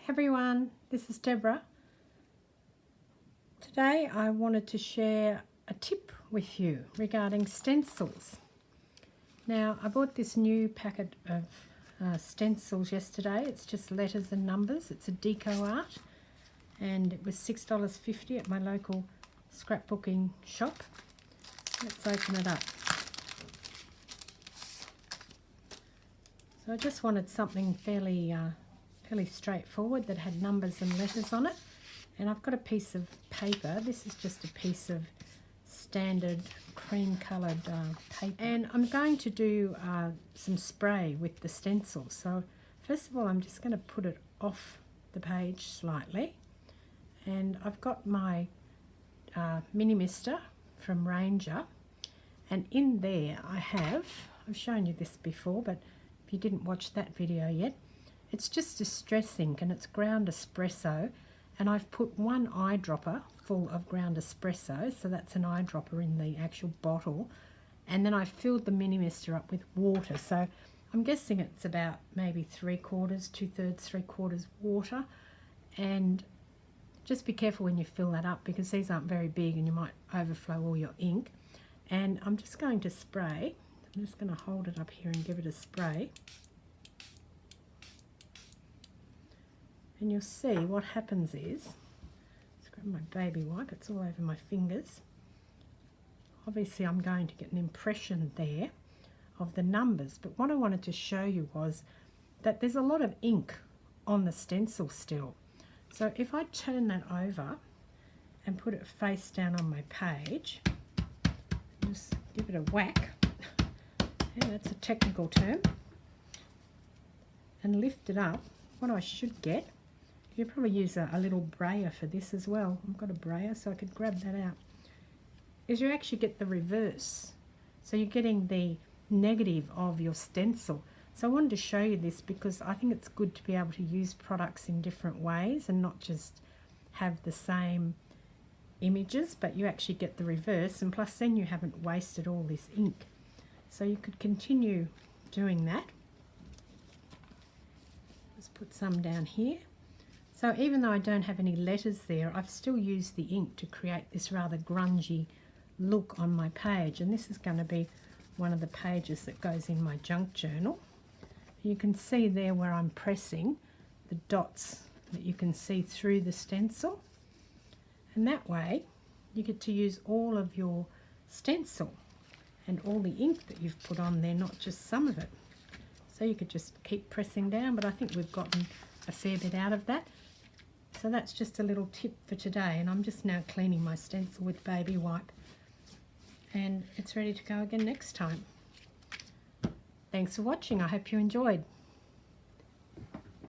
Everyone, this is Deborah. Today I wanted to share a tip with you regarding stencils. Now I bought this new packet of stencils yesterday. It's just letters and numbers. It's a deco art and it was $6.50 at my local scrapbooking shop. Let's open it up. So I just wanted something fairly straightforward that had numbers and letters on it, and I've got a piece of paper. This is just a piece of standard cream coloured paper, and I'm going to do some spray with the stencil. So first of all I'm just going to put it off the page slightly, and I've got my mini mister from Ranger, and in there I've shown you this before, but if you didn't watch that video yet, it's just distress ink and it's ground espresso, and I've put one eyedropper full of ground espresso, so that's an eyedropper in the actual bottle, and then I filled the mini mister up with water. So I'm guessing it's about maybe 3/4, 2/3, 3/4 water, and just be careful when you fill that up because these aren't very big and you might overflow all your ink. And I'm just going to spray. I'm just going to hold it up here and give it a spray. And you'll see what happens is, let's grab my baby wipe, it's all over my fingers. Obviously I'm going to get an impression there of the numbers, but what I wanted to show you was that there's a lot of ink on the stencil still. So if I turn that over and put it face down on my page, just give it a whack, yeah, that's a technical term, and lift it up, what I should get, you probably use a little brayer for this as well. I've got a brayer so I could grab that out. Is you actually get the reverse. So you're getting the negative of your stencil. So I wanted to show you this because I think it's good to be able to use products in different ways and not just have the same images, but you actually get the reverse, and plus then you haven't wasted all this ink. So you could continue doing that. Let's put some down here. So even though I don't have any letters there, I've still used the ink to create this rather grungy look on my page, and this is going to be one of the pages that goes in my junk journal. You can see there where I'm pressing the dots that you can see through the stencil, and that way you get to use all of your stencil and all the ink that you've put on there, not just some of it. So you could just keep pressing down, but I think we've gotten a fair bit out of that. So that's just a little tip for today, and I'm just now cleaning my stencil with baby wipe, and it's ready to go again next time. Thanks for watching. I hope you enjoyed.